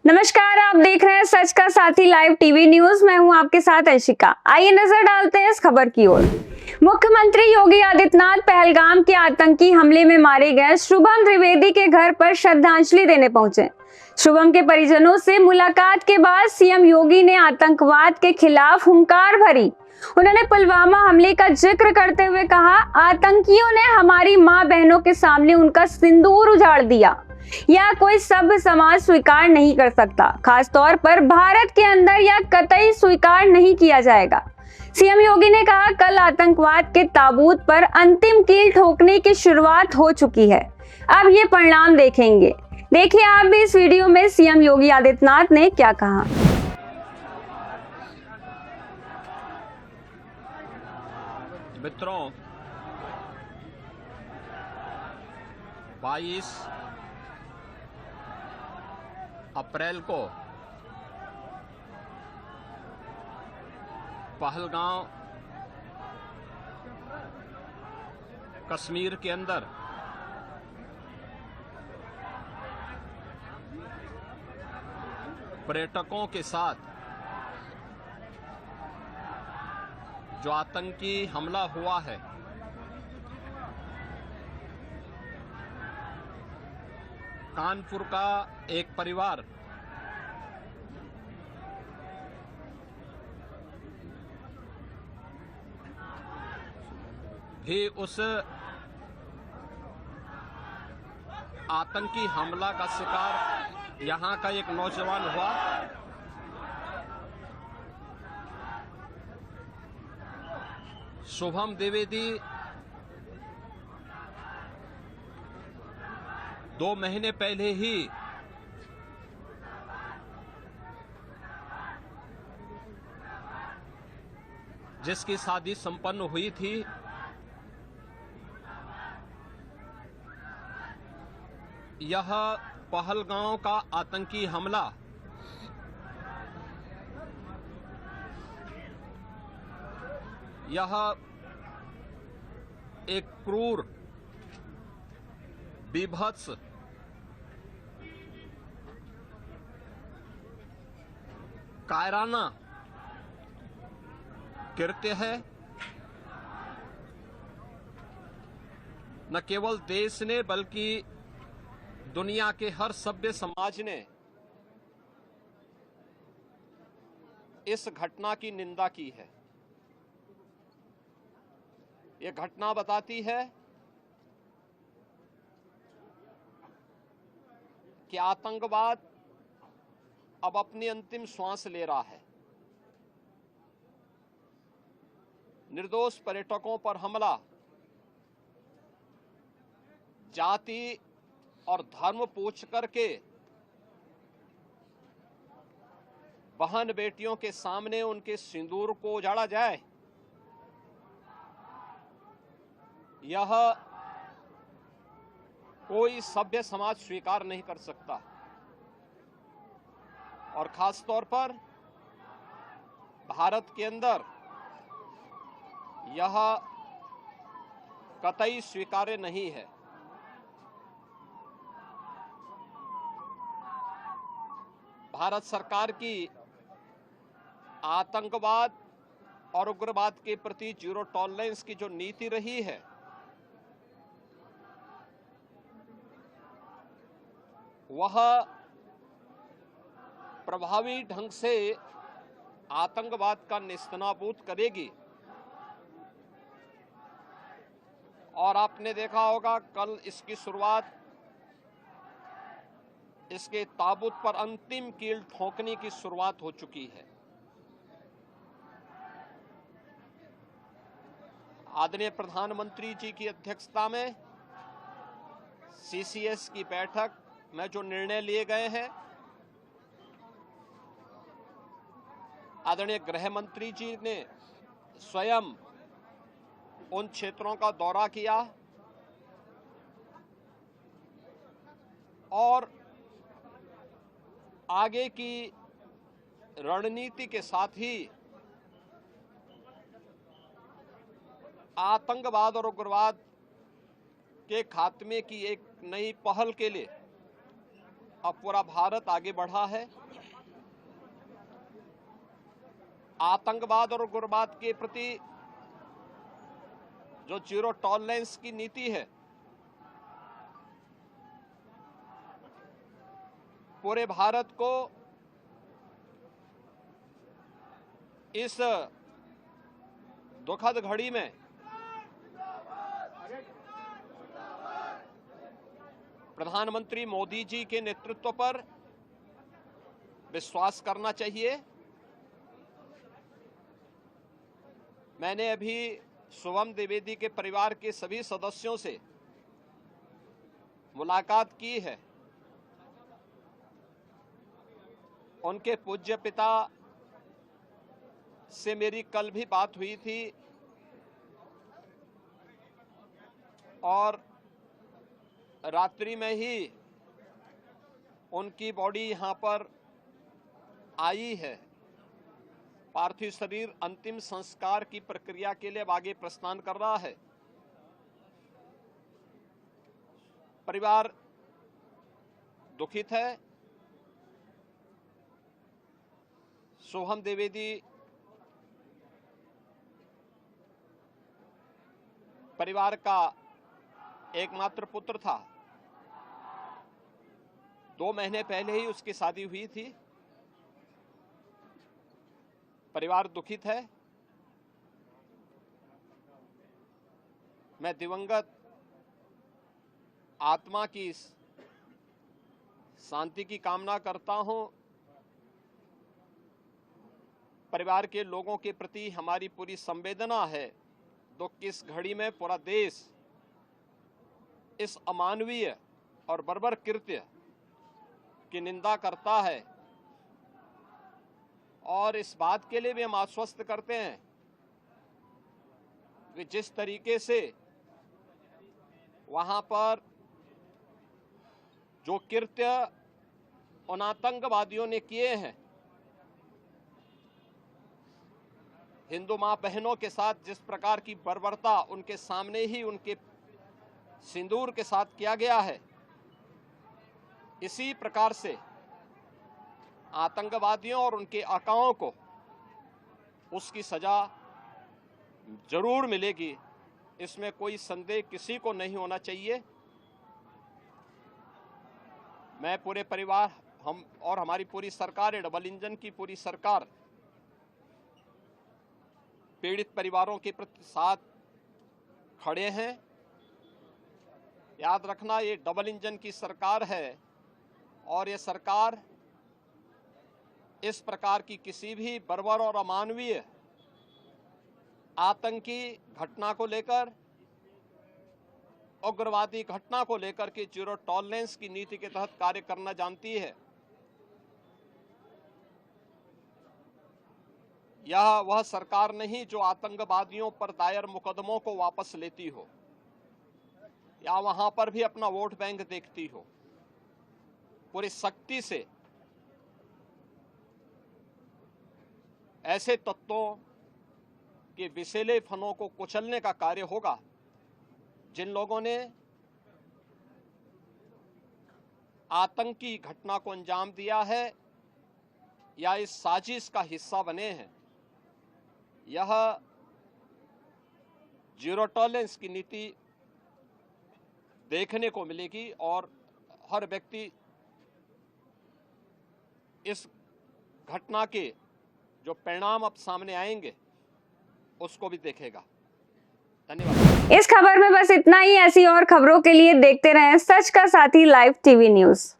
नमस्कार, आप देख रहे हैं सच का साथी लाइव टीवी न्यूज। मैं हूं आपके साथ अंशिका। आइए नजर डालते हैं इस खबर की ओर। मुख्यमंत्री योगी आदित्यनाथ पहलगाम के आतंकी हमले में मारे गए शुभम द्विवेदी के घर पर श्रद्धांजलि देने पहुंचे। शुभम के परिजनों से मुलाकात के बाद सीएम योगी ने आतंकवाद के खिलाफ हुंकार भरी। उन्होंने पुलवामा हमले का जिक्र करते हुए कहा, आतंकियों ने हमारी मां बहनों के सामने उनका सिंदूर उजाड़ दिया। यह कोई सभ्य समाज स्वीकार नहीं कर सकता, खास तौर पर भारत के अंदर यह कतई स्वीकार नहीं किया जाएगा। सीएम योगी ने कहा, कल आतंकवाद के ताबूत पर अंतिम कील ठोकने की शुरुआत हो चुकी है। अब ये परिणाम देखेंगे। देखिए आप भी इस वीडियो में सीएम योगी आदित्यनाथ ने क्या कहा। मित्रों, 22 अप्रैल को पहलगाम कश्मीर के अंदर पर्यटकों के साथ जो आतंकी हमला हुआ है, कानपुर का एक परिवार भी उस आतंकी हमला का शिकार यहां का एक नौजवान हुआ। शुभम द्विवेदी 2 महीने पहले ही जिसकी शादी संपन्न हुई थी, यह पहलगाम का आतंकी हमला यह एक क्रूर, बीभत्स, कायराना कृत्य है। न केवल देश ने बल्कि दुनिया के हर सभ्य समाज ने इस घटना की निंदा की है। यह घटना बताती है कि आतंकवाद अब अपनी अंतिम श्वास ले रहा है। निर्दोष पर्यटकों पर हमला जाति और धर्म पूछ करके बहन बेटियों के सामने उनके सिंदूर को उजाड़ा जाए, यह कोई सभ्य समाज स्वीकार नहीं कर सकता। और खास तौर पर भारत के अंदर यह कतई स्वीकार्य नहीं है। भारत सरकार की आतंकवाद और उग्रवाद के प्रति जीरो टॉलरेंस की जो नीति रही है, वह प्रभावी ढंग से आतंकवाद का नेस्तनाबूद करेगी। और आपने देखा होगा, कल इसकी शुरुआत, इसके ताबूत पर अंतिम कील ठोकने की शुरुआत हो चुकी है। आदरणीय प्रधानमंत्री जी की अध्यक्षता में सीसीएस की बैठक में जो निर्णय लिए गए हैं, आदरणीय गृह मंत्री जी ने स्वयं उन क्षेत्रों का दौरा किया और आगे की रणनीति के साथ ही आतंकवाद और उग्रवाद के खात्मे की एक नई पहल के लिए अब पूरा भारत आगे बढ़ा है। आतंकवाद और उग्रवाद के प्रति जो जीरो टॉलरेंस की नीति है, पूरे भारत को इस दुखद घड़ी में प्रधानमंत्री मोदी जी के नेतृत्व पर विश्वास करना चाहिए। मैंने अभी शुभम द्विवेदी के परिवार के सभी सदस्यों से मुलाकात की है। उनके पूज्य पिता से मेरी कल भी बात हुई थी और रात्रि में ही उनकी बॉडी यहां पर आई है। पार्थिव शरीर अंतिम संस्कार की प्रक्रिया के लिए अब आगे प्रस्थान कर रहा है। परिवार दुखित है। शुभम द्विवेदी परिवार का एकमात्र पुत्र था। 2 महीने पहले ही उसकी शादी हुई थी। परिवार दुखित है। मैं दिवंगत आत्मा की शांति की कामना करता हूं। परिवार के लोगों के प्रति हमारी पूरी संवेदना है। दुख की इस घड़ी में पूरा देश इस अमानवीय और बर्बर कृत्य की निंदा करता है और इस बात के लिए भी हम आश्वस्त करते हैं कि जिस तरीके से वहां पर जो कृत्य उन आतंकवादियों ने किए हैं, हिंदू मां बहनों के साथ जिस प्रकार की बर्बरता उनके सामने ही उनके सिंदूर के साथ किया गया है, इसी प्रकार से आतंकवादियों और उनके आकाओं को उसकी सजा जरूर मिलेगी। इसमें कोई संदेह किसी को नहीं होना चाहिए। मैं पूरे परिवार, हम और हमारी पूरी सरकार, डबल इंजन की पूरी सरकार पीड़ित परिवारों के प्रति साथ खड़े हैं। याद रखना, ये डबल इंजन की सरकार है और ये सरकार इस प्रकार की किसी भी बर्बर और अमानवीय आतंकी घटना को लेकर, उग्रवादी घटना को लेकर के जीरो टॉलरेंस की नीति के तहत कार्य करना जानती है। यह वह सरकार नहीं जो आतंकवादियों पर दायर मुकदमों को वापस लेती हो या वहां पर भी अपना वोट बैंक देखती हो। पूरी सख्ती से ऐसे तत्वों के विषैले फनों को कुचलने का कार्य होगा जिन लोगों ने आतंकी घटना को अंजाम दिया है या इस साजिश का हिस्सा बने हैं। यह जीरो टॉलरेंस की नीति देखने को मिलेगी और हर व्यक्ति इस घटना के जो परिणाम अब सामने आएंगे उसको भी देखेगा। धन्यवाद। इस खबर में बस इतना ही। ऐसी और खबरों के लिए देखते रहें सच का साथी लाइव टीवी न्यूज़।